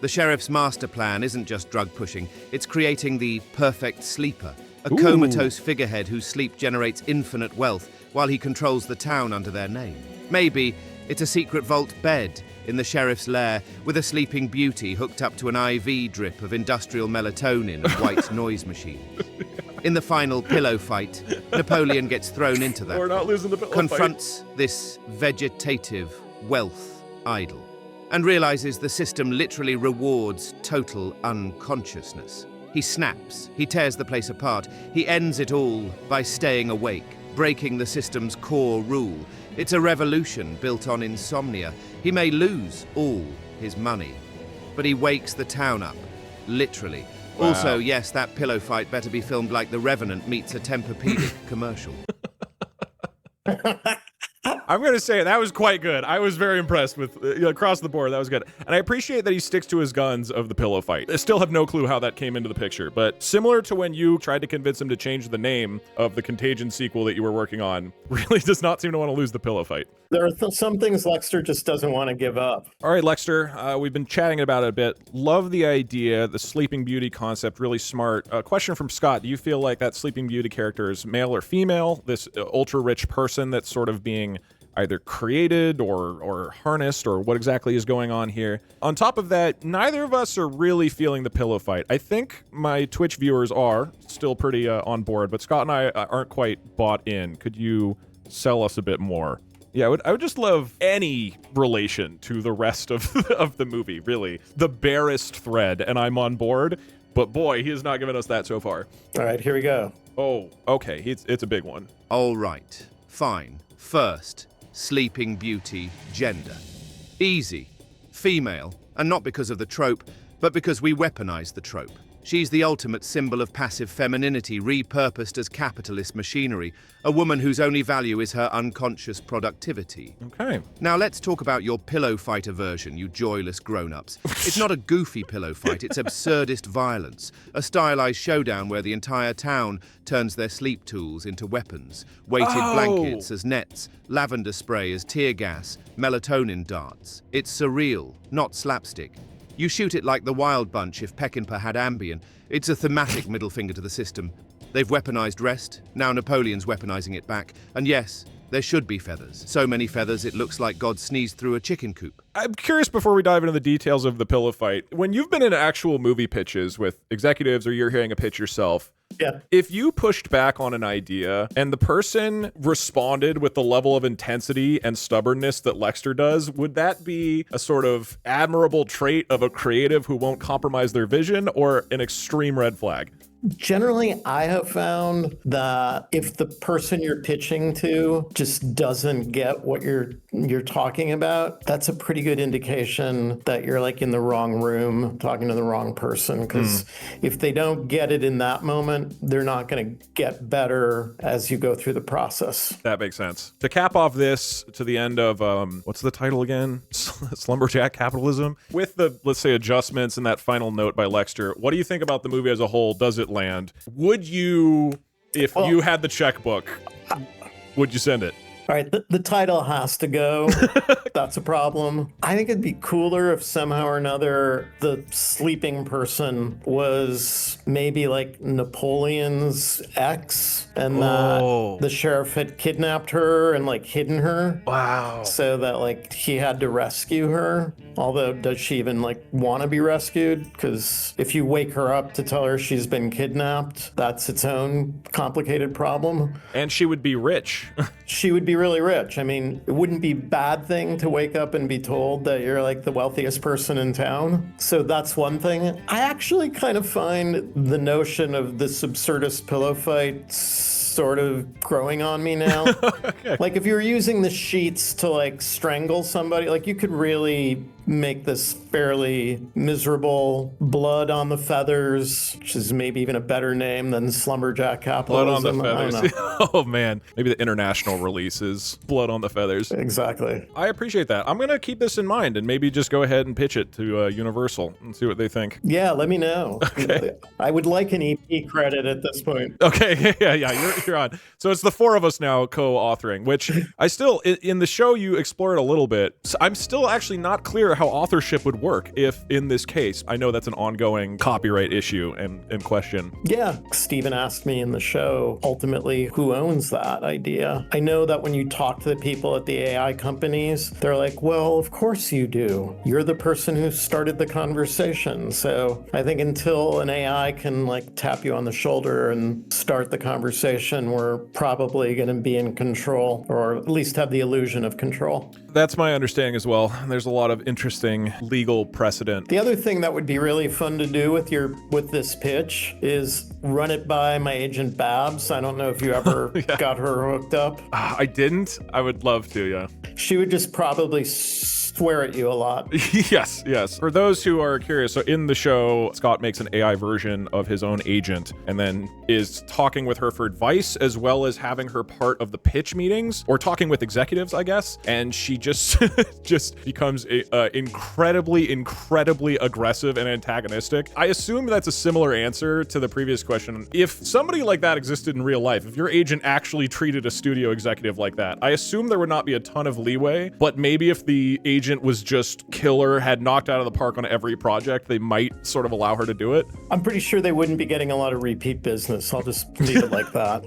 [SPEAKER 2] The sheriff's master plan isn't just drug pushing, it's creating the perfect sleeper. A comatose figurehead whose sleep generates infinite wealth while he controls the town under their name. Maybe it's a secret vault bed in the sheriff's lair with a sleeping beauty hooked up to an IV drip of industrial melatonin and white noise machines. In the final pillow fight, Napoleon gets thrown into that.
[SPEAKER 1] We're not losing the pillow
[SPEAKER 2] Confronts this vegetative wealth idol and realizes the system literally rewards total unconsciousness. He snaps, he tears the place apart, he ends it all by staying awake, breaking the system's core rule. It's a revolution built on insomnia. He may lose all his money, but he wakes the town up, literally.
[SPEAKER 1] Wow.
[SPEAKER 2] Also, yes, that pillow fight better be filmed like The Revenant meets a Tempur-Pedic commercial.
[SPEAKER 1] I'm going to say that was quite good. I was very impressed with across the board. That was good. And I appreciate that he sticks to his guns of the pillow fight. I still have no clue how that came into the picture, but similar to when you tried to convince him to change the name of the Contagion sequel that you were working on, really does not seem to want to lose the pillow fight.
[SPEAKER 4] There are some things Lexter just doesn't want to give up.
[SPEAKER 1] All right, Lexter, we've been chatting about it a bit. Love the idea, the Sleeping Beauty concept, really smart. A question from Scott. Do you feel like that Sleeping Beauty character is male or female? This ultra-rich person that's sort of being either created or harnessed, or what exactly is going on here? On top of that, neither of us are really feeling the pillow fight. I think my Twitch viewers are still pretty on board, but Scott and I aren't quite bought in. Could you sell us a bit more? Yeah, I would just love any relation to the rest of, of the movie, really. The barest thread, and I'm on board, but boy, he has not given us that so far.
[SPEAKER 4] All right, here we go.
[SPEAKER 1] Oh, okay, it's a big one.
[SPEAKER 2] All right, fine. First, Sleeping Beauty gender. Easy. Female, and not because of the trope, but because we weaponize the trope. She's the ultimate symbol of passive femininity repurposed as capitalist machinery, a woman whose only value is her unconscious productivity.
[SPEAKER 1] Okay.
[SPEAKER 2] Now let's talk about your pillow fight aversion, you joyless grown-ups. It's not a goofy pillow fight, it's absurdist violence, a stylized showdown where the entire town turns their sleep tools into weapons, weighted blankets as nets, lavender spray as tear gas, melatonin darts. It's surreal, not slapstick. You shoot it like the Wild Bunch if Peckinpah had Ambien. It's a thematic middle finger to the system. They've weaponized rest, now Napoleon's weaponizing it back. And yes, there should be feathers. So many feathers it looks like God sneezed through a chicken coop.
[SPEAKER 1] I'm curious, before we dive into the details of the pillow fight, when you've been in actual movie pitches with executives or you're hearing a pitch yourself,
[SPEAKER 4] Yeah.
[SPEAKER 1] if you pushed back on an idea and the person responded with the level of intensity and stubbornness that Lexter does, would that be a sort of admirable trait of a creative who won't compromise their vision, or an extreme red flag?
[SPEAKER 4] Generally, I have found that if the person you're pitching to just doesn't get what you're talking about, that's a pretty good indication that you're like in the wrong room talking to the wrong person. Because if they don't get it in that moment, they're not going to get better as you go through the process.
[SPEAKER 1] That makes sense. To cap off this to the end of, what's the title again? Slumberjack Capitalism? With the, let's say, adjustments and that final note by Lexter, what do you think about the movie as a whole? Does it land? Would you, if you had the checkbook, would you send it?
[SPEAKER 4] All right, the title has to go. That's a problem. I think it'd be cooler if somehow or another the sleeping person was maybe like Napoleon's ex, and that the sheriff had kidnapped her and like hidden her.
[SPEAKER 1] Wow.
[SPEAKER 4] So that like he had to rescue her. Although, does she even like want to be rescued? Because if you wake her up to tell her she's been kidnapped, that's its own complicated problem.
[SPEAKER 1] And she would be rich.
[SPEAKER 4] She would be really rich. I mean, it wouldn't be a bad thing to wake up and be told that you're like the wealthiest person in town. So that's one thing. I actually kind of find the notion of this absurdist pillow fight sort of growing on me now.
[SPEAKER 1] Okay.
[SPEAKER 4] Like if you were using the sheets to like strangle somebody, like you could really make this fairly miserable blood on the feathers, which is maybe even a better name than slumberjack capitalism.
[SPEAKER 1] Blood on the feathers. Oh man, maybe the international release is Blood on the Feathers.
[SPEAKER 4] Exactly.
[SPEAKER 1] I appreciate that. I'm gonna keep this in mind and maybe just go ahead and pitch it to Universal and see what they think.
[SPEAKER 4] Yeah, let me know.
[SPEAKER 1] Okay.
[SPEAKER 4] I would like an EP credit at this point.
[SPEAKER 1] Okay, yeah, you're on. So it's the four of us now co-authoring, which I still, in the show you explore it a little bit. So I'm still actually not clear how authorship would work if, in this case, I know that's an ongoing copyright issue and question.
[SPEAKER 4] Yeah, Steven asked me in the show, ultimately, who owns that idea? I know that when you talk to the people at the AI companies, they're like, well, of course you do. You're the person who started the conversation. So I think until an AI can like tap you on the shoulder and start the conversation, we're probably going to be in control, or at least have the illusion of control.
[SPEAKER 1] That's my understanding as well. There's a lot of interesting legal precedent.
[SPEAKER 4] The other thing that would be really fun to do with this pitch is run it by my agent Babs. I don't know if you ever got her hooked up.
[SPEAKER 1] I didn't. I would love to, yeah.
[SPEAKER 4] She would just probably swear at you a lot.
[SPEAKER 1] Yes. For those who are curious, so in the show, Scott makes an AI version of his own agent and then is talking with her for advice, as well as having her part of the pitch meetings, or talking with executives, I guess. And she just becomes incredibly aggressive and antagonistic. I assume that's a similar answer to the previous question. If somebody like that existed in real life, if your agent actually treated a studio executive like that, I assume there would not be a ton of leeway, but maybe if the agent was just killer, had knocked out of the park on every project, they might sort of allow her to do it.
[SPEAKER 4] I'm pretty sure they wouldn't be getting a lot of repeat business. I'll just leave it like that.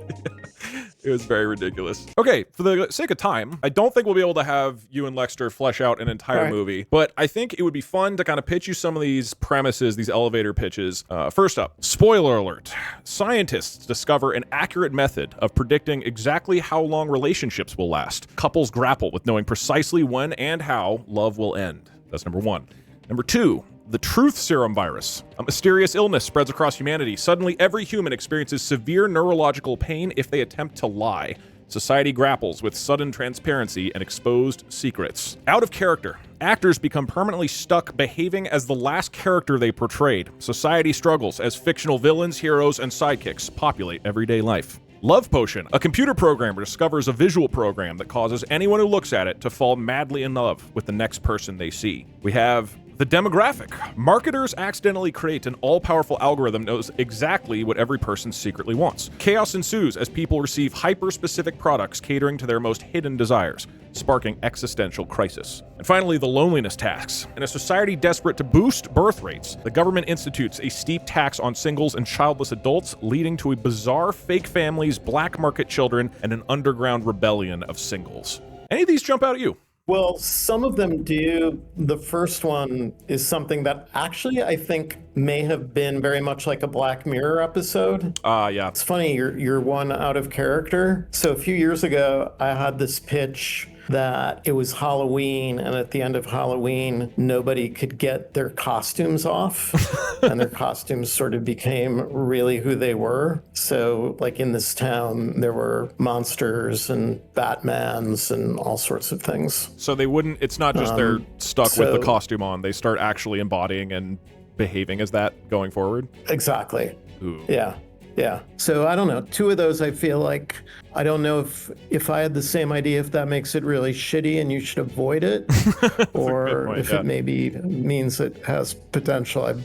[SPEAKER 1] It was very ridiculous. Okay, for the sake of time, I don't think we'll be able to have you and Lexter flesh out an entire movie, but I think it would be fun to kind of pitch you some of these premises, these elevator pitches. First up, spoiler alert. Scientists discover an accurate method of predicting exactly how long relationships will last. Couples grapple with knowing precisely when and how love will end. That's number one. Number two, the truth serum virus. A mysterious illness spreads across humanity. Suddenly, every human experiences severe neurological pain if they attempt to lie. Society grapples with sudden transparency and exposed secrets. Out of character. Actors become permanently stuck behaving as the last character they portrayed. Society struggles as fictional villains, heroes, and sidekicks populate everyday life. Love Potion. A computer programmer discovers a visual program that causes anyone who looks at it to fall madly in love with the next person they see. We have the demographic. Marketers accidentally create an all-powerful algorithm that knows exactly what every person secretly wants. Chaos ensues as people receive hyper-specific products catering to their most hidden desires, sparking existential crisis. And finally, the loneliness tax. In a society desperate to boost birth rates, the government institutes a steep tax on singles and childless adults, leading to a bizarre fake families, black market children, and an underground rebellion of singles. Any of these jump out at you?
[SPEAKER 4] Well, some of them do. The first one is something that actually I think may have been very much like a Black Mirror episode.
[SPEAKER 1] Yeah.
[SPEAKER 4] It's funny, you're one out of character. So a few years ago, I had this pitch that it was Halloween, and at the end of Halloween, nobody could get their costumes off, and their costumes sort of became really who they were. So, like in this town, there were monsters and Batmans and all sorts of things.
[SPEAKER 1] So they wouldn't, it's not just they're stuck with the costume on, they start actually embodying and behaving as that going forward?
[SPEAKER 4] Exactly.
[SPEAKER 1] Ooh.
[SPEAKER 4] Yeah. So I don't know. Two of those, I feel like, I don't know if I had the same idea, if that makes it really shitty and you should avoid it, or if it maybe means it has potential. I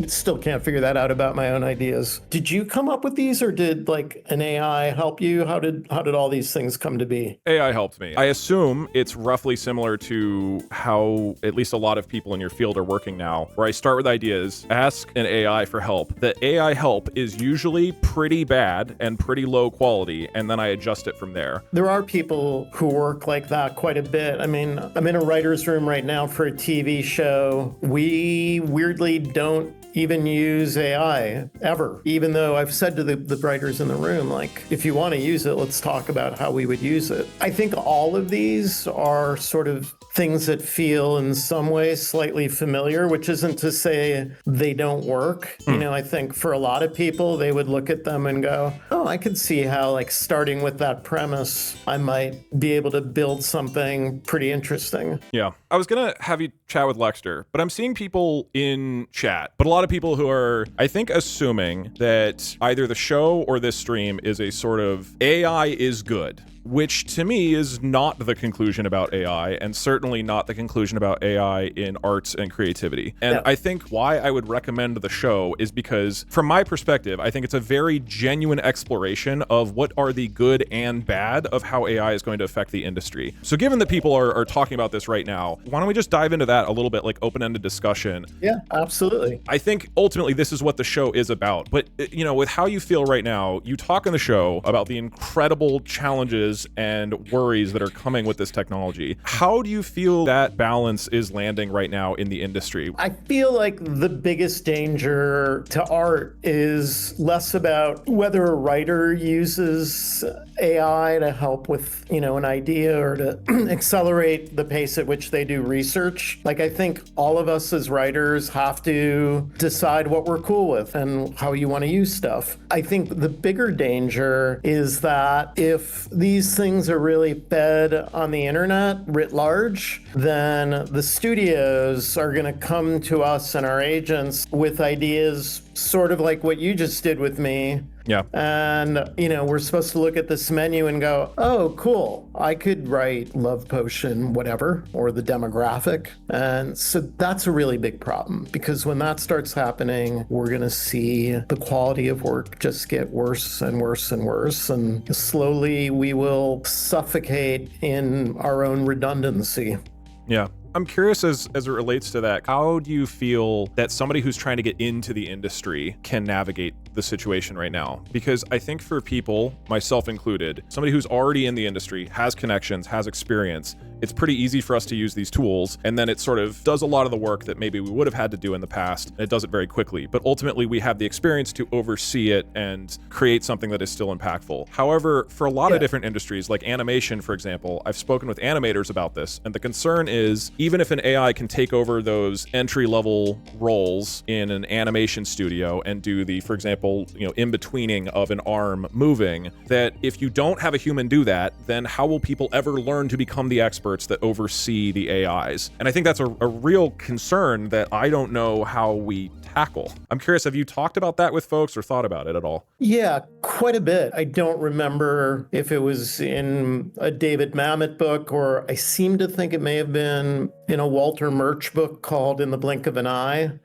[SPEAKER 4] still can't figure that out about my own ideas. Did you come up with these, or did like an AI help you? How did all these things come to be?
[SPEAKER 1] AI helped me. I assume it's roughly similar to how at least a lot of people in your field are working now, where I start with ideas, ask an AI for help. The AI help is usually pretty bad and pretty low quality, and then I adjust it from there.
[SPEAKER 4] There are people who work like that quite a bit. I mean, I'm in a writer's room right now for a TV show. We weirdly don't even use AI ever, even though I've said to the writers in the room, like, if you want to use it, let's talk about how we would use it. I think all of these are sort of things that feel in some ways slightly familiar, which isn't to say they don't work. You know, I think for a lot of people, they would look at them and go, oh, I could see how, like, starting with that premise, I might be able to build something pretty interesting.
[SPEAKER 1] Yeah. I was going to have you chat with Lexter, but I'm seeing people in chat, but a lot of people who are, I think, assuming that either the show or this stream is a sort of AI is good, which to me is not the conclusion about AI, and certainly not the conclusion about AI in arts and creativity. And I think why I would recommend the show is because, from my perspective, I think it's a very genuine exploration of what are the good and bad of how AI is going to affect the industry. So given that people are talking about this right now, why don't we just dive into that a little bit, like open-ended discussion?
[SPEAKER 4] Yeah, absolutely.
[SPEAKER 1] I think ultimately this is what the show is about. But, you know, with how you feel right now, you talk in the show about the incredible challenges and worries that are coming with this technology. How do you feel that balance is landing right now in the industry?
[SPEAKER 4] I feel like the biggest danger to art is less about whether a writer uses AI to help with, you know, an idea or to accelerate the pace at which they do research. Like, I think all of us as writers have to decide what we're cool with and how you want to use stuff. I think the bigger danger is that if these things are really fed on the internet writ large, then the studios are going to come to us and our agents with ideas sort of like what you just did with me.
[SPEAKER 1] Yeah.
[SPEAKER 4] And, you know, we're supposed to look at this menu and go, oh, cool, I could write Love Potion, whatever, or the demographic. And so that's a really big problem, because when that starts happening, we're going to see the quality of work just get worse and worse and worse. And slowly we will suffocate in our own redundancy.
[SPEAKER 1] Yeah. I'm curious as it relates to that, how do you feel that somebody who's trying to get into the industry can navigate the situation right now? Because I think for people, myself included, somebody who's already in the industry, has connections, has experience, it's pretty easy for us to use these tools, and then it sort of does a lot of the work that maybe we would have had to do in the past, and it does it very quickly. But ultimately, we have the experience to oversee it and create something that is still impactful. However, for a lot of different industries, like animation, for example, I've spoken with animators about this, and the concern is, even if an AI can take over those entry-level roles in an animation studio and do the, for example, you know, in-betweening of an arm moving, that if you don't have a human do that, then how will people ever learn to become the experts that oversee the AIs? And I think that's a real concern that I don't know how we tackle. I'm curious, have you talked about that with folks or thought about it at all?
[SPEAKER 4] Yeah, quite a bit. I don't remember if it was in a David Mamet book, or I seem to think it may have been in a Walter Murch book called In the Blink of an Eye.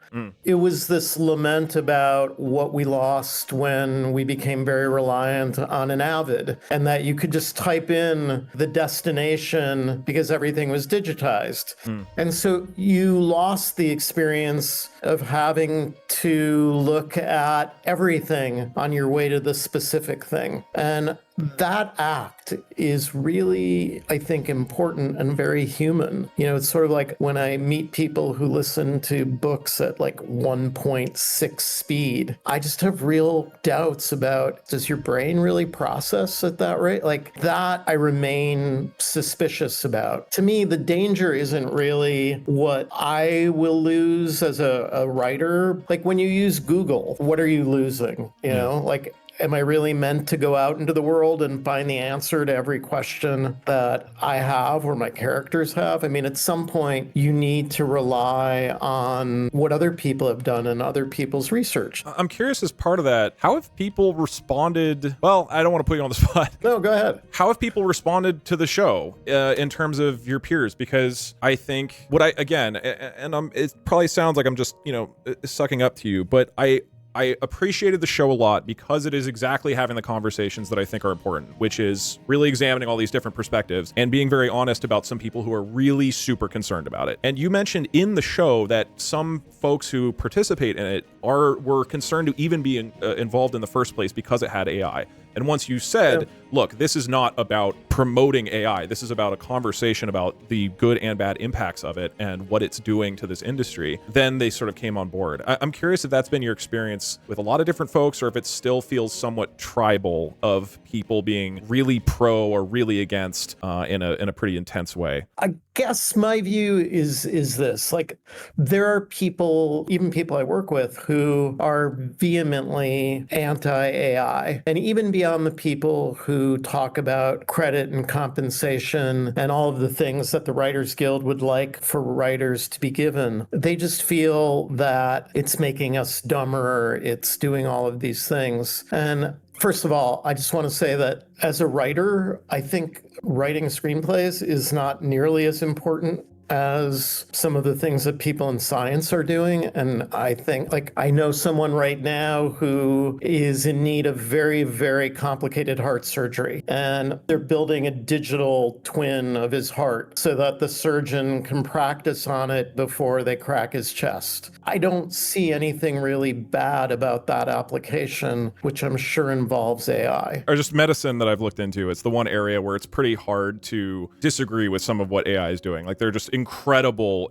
[SPEAKER 4] It was this lament about what we lost when we became very reliant on an Avid, and that you could just type in the destination because everything was digitized. And so you lost the experience of having to look at everything on your way to the specific thing. And that act is really, I think, important and very human. You know, it's sort of like when I meet people who listen to books at like 1.6 speed, I just have real doubts about, does your brain really process at that rate? Like that, I remain suspicious about. To me, the danger isn't really what I will lose as a writer. Like when you use Google, what are you losing? You know, like, am I really meant to go out into the world and find the answer to every question that I have or my characters have? I mean, at some point, you need to rely on what other people have done and other people's research.
[SPEAKER 1] I'm curious, as part of that, how have people responded? Well, I don't want to put you on the spot.
[SPEAKER 4] No, go ahead.
[SPEAKER 1] How have people responded to the show in terms of your peers? Because I think what it probably sounds like I'm just, you know, sucking up to you, but I appreciated the show a lot because it is exactly having the conversations that I think are important, which is really examining all these different perspectives and being very honest about some people who are really super concerned about it. And you mentioned in the show that some folks who participate in it were concerned to even be involved in the first place because it had AI. And once you said, look, this is not about promoting AI. This is about a conversation about the good and bad impacts of it and what it's doing to this industry, then they sort of came on board. I'm curious if that's been your experience with a lot of different folks, or if it still feels somewhat tribal of people being really pro or really against in a pretty intense way.
[SPEAKER 4] I guess my view is this: like, there are people, even people I work with, who are vehemently anti-AI, and even beyond the people who talk about credit and compensation and all of the things that the Writers Guild would like for writers to be given. They just feel that it's making us dumber, it's doing all of these things. And first of all, I just want to say that as a writer, I think writing screenplays is not nearly as important as some of the things that people in science are doing. And I think, like, I know someone right now who is in need of very, very complicated heart surgery, and they're building a digital twin of his heart so that the surgeon can practice on it before they crack his chest. I don't see anything really bad about that application, which I'm sure involves AI.
[SPEAKER 1] Or just medicine that I've looked into. It's the one area where it's pretty hard to disagree with some of what AI is doing. Like, they're just incredible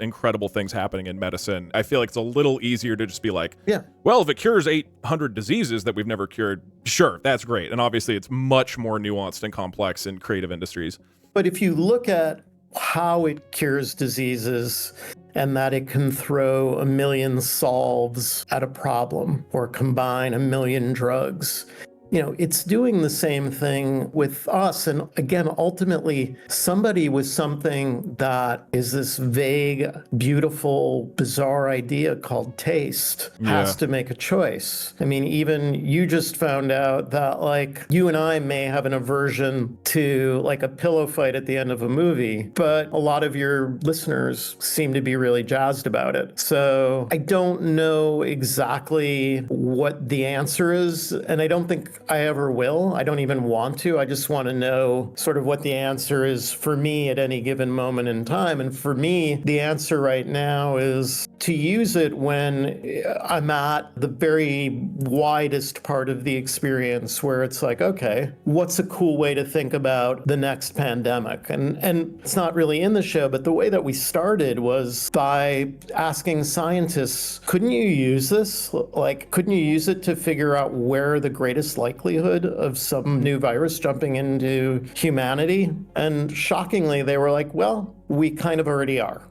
[SPEAKER 1] things happening in medicine. I feel like it's a little easier to just be like,
[SPEAKER 4] yeah,
[SPEAKER 1] well, if it cures 800 diseases that we've never cured, sure, that's great. And obviously it's much more nuanced and complex in creative industries.
[SPEAKER 4] But if you look at how it cures diseases and that it can throw 1 million solves at a problem or combine 1 million drugs, you know, it's doing the same thing with us. And again, ultimately, somebody with something that is this vague, beautiful, bizarre idea called taste has to make a choice. I mean, even you just found out that, like, you and I may have an aversion to, like, a pillow fight at the end of a movie, but a lot of your listeners seem to be really jazzed about it. So I don't know exactly what the answer is, and I don't think I ever will. I don't even want to. I just want to know sort of what the answer is for me at any given moment in time. And for me, the answer right now is to use it when I'm at the very widest part of the experience, where it's like, okay, what's a cool way to think about the next pandemic? And it's not really in the show, but the way that we started was by asking scientists, couldn't you use this? Like, couldn't you use it to figure out where the greatest likelihood of some new virus jumping into humanity? And shockingly, they were like, well, we kind of already are.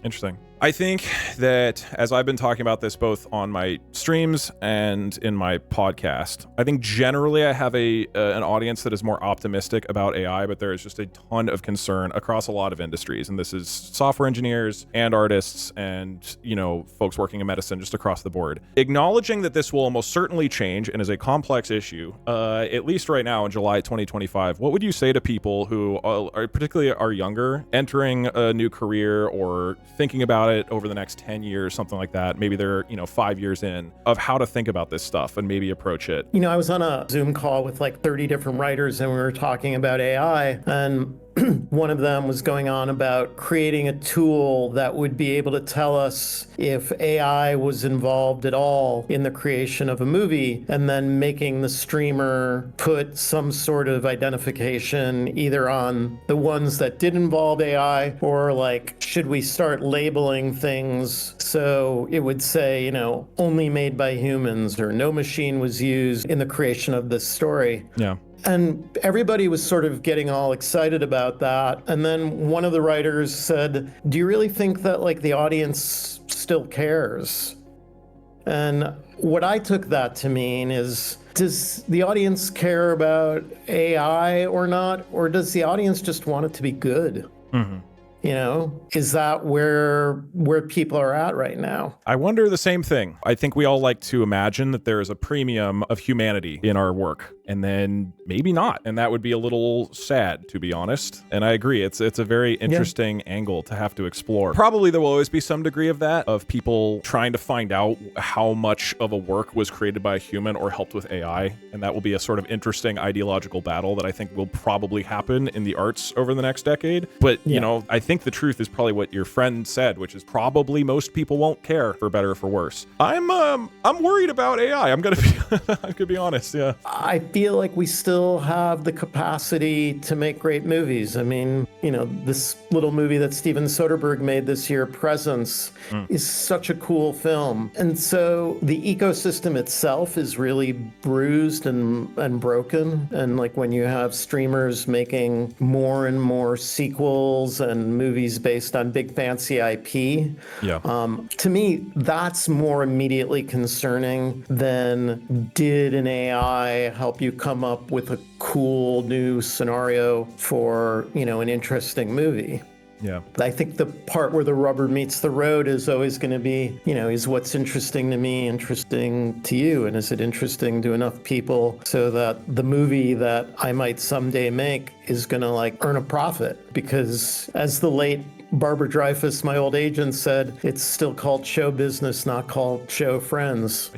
[SPEAKER 1] Interesting. I think that as I've been talking about this both on my streams and in my podcast, I think generally I have an audience that is more optimistic about AI, but there is just a ton of concern across a lot of industries. And this is software engineers and artists and, you know, folks working in medicine, just across the board. Acknowledging that this will almost certainly change and is a complex issue, at least right now in July 2025, what would you say to people who are particularly are younger, entering a new career or thinking about it over the next 10 years, something like that? Maybe they're, 5 years in, of how to think about this stuff and maybe approach it.
[SPEAKER 4] You know, I was on a Zoom call with like 30 different writers, and we were talking about AI, and one of them was going on about creating a tool that would be able to tell us if AI was involved at all in the creation of a movie, and then making the streamer put some sort of identification either on the ones that did involve AI, or like, should we start labeling things so it would say, only made by humans, or no machine was used in the creation of this story.
[SPEAKER 1] Yeah.
[SPEAKER 4] And everybody was sort of getting all excited about that. And then one of the writers said, do you really think that like the audience still cares? And what I took that to mean is, does the audience care about AI or not? Or does the audience just want it to be good?
[SPEAKER 1] Mm-hmm.
[SPEAKER 4] Is that where people are at right now?
[SPEAKER 1] I wonder the same thing. I think we all like to imagine that there is a premium of humanity in our work, and then maybe not. And that would be a little sad, to be honest. And I agree. It's a very interesting angle to have to explore. Probably there will always be some degree of that, of people trying to find out how much of a work was created by a human or helped with AI. And that will be a sort of interesting ideological battle that I think will probably happen in the arts over the next decade. But, I think think the truth is probably what your friend said, which is probably most people won't care, for better or for worse. I'm worried about AI. I'm gonna be honest. Yeah.
[SPEAKER 4] I feel like we still have the capacity to make great movies. I mean, this little movie that Steven Soderbergh made this year, Presence, is such a cool film. And so the ecosystem itself is really bruised and broken. And like when you have streamers making more and more sequels and movies based on big fancy IP, to me, that's more immediately concerning than did an AI help you come up with a cool new scenario for, an interesting movie.
[SPEAKER 1] Yeah.
[SPEAKER 4] I think the part where the rubber meets the road is always going to be, is what's interesting to me interesting to you? And is it interesting to enough people so that the movie that I might someday make is going to earn a profit? Because as the late Barbara Dreyfus, my old agent, said, it's still called show business, not called show friends.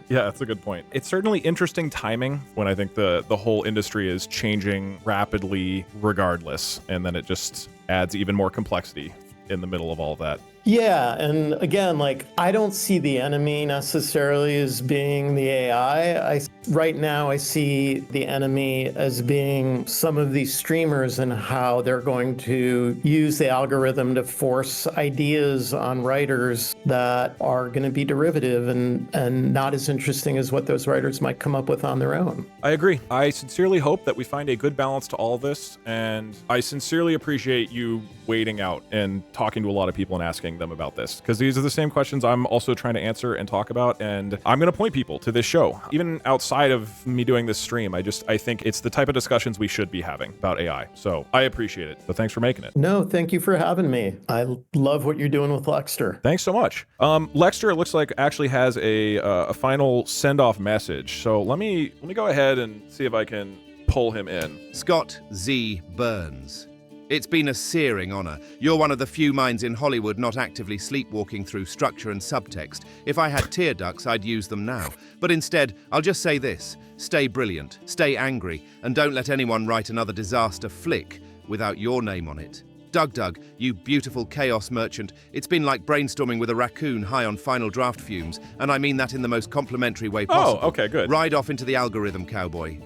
[SPEAKER 1] Yeah, that's a good point. It's certainly interesting timing when I think the whole industry is changing rapidly regardless, and then it just adds even more complexity in the middle of all of that.
[SPEAKER 4] Yeah, and again, I don't see the enemy necessarily as being the AI. Right now, I see the enemy as being some of these streamers and how they're going to use the algorithm to force ideas on writers that are going to be derivative and not as interesting as what those writers might come up with on their own.
[SPEAKER 1] I agree. I sincerely hope that we find a good balance to all of this, and I sincerely appreciate you waiting out and talking to a lot of people and asking them about this, because these are the same questions I'm also trying to answer and talk about, and I'm going to point people to this show. Even outside of me doing this stream, I think it's the type of discussions we should be having about AI. So I appreciate it. So thanks for making it.
[SPEAKER 4] No, thank you for having me. I love what you're doing with Lexter.
[SPEAKER 1] Thanks so much. Lexter, it looks like actually has a final send-off message. So let me go ahead and see if I can pull him in.
[SPEAKER 2] Scott Z. Burns. It's been a searing honor. You're one of the few minds in Hollywood not actively sleepwalking through structure and subtext. If I had tear ducts, I'd use them now. But instead, I'll just say this. Stay brilliant, stay angry, and don't let anyone write another disaster flick without your name on it. DougDoug, you beautiful chaos merchant, it's been like brainstorming with a raccoon high on final draft fumes, and I mean that in the most complimentary way possible.
[SPEAKER 1] Oh, okay, good.
[SPEAKER 2] Ride off into the algorithm, cowboy.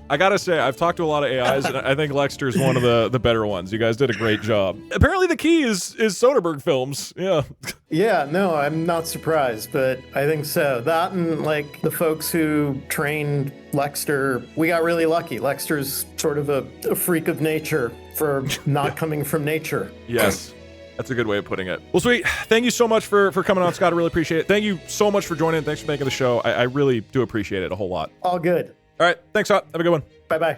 [SPEAKER 1] I gotta say, I've talked to a lot of AIs, and I think Lexter's one of the better ones. You guys did a great job. Apparently the key is Soderbergh films. Yeah.
[SPEAKER 4] Yeah, no, I'm not surprised, but I think so. That and the folks who trained Lexter, we got really lucky. Lexter's sort of a freak of nature for not coming from nature.
[SPEAKER 1] Yes. That's a good way of putting it. Well, sweet. Thank you so much for coming on, Scott. I really appreciate it. Thank you so much for joining. Thanks for making the show. I really do appreciate it a whole lot.
[SPEAKER 4] All good.
[SPEAKER 1] All right. Thanks, Scott. Have a good one.
[SPEAKER 4] Bye-bye.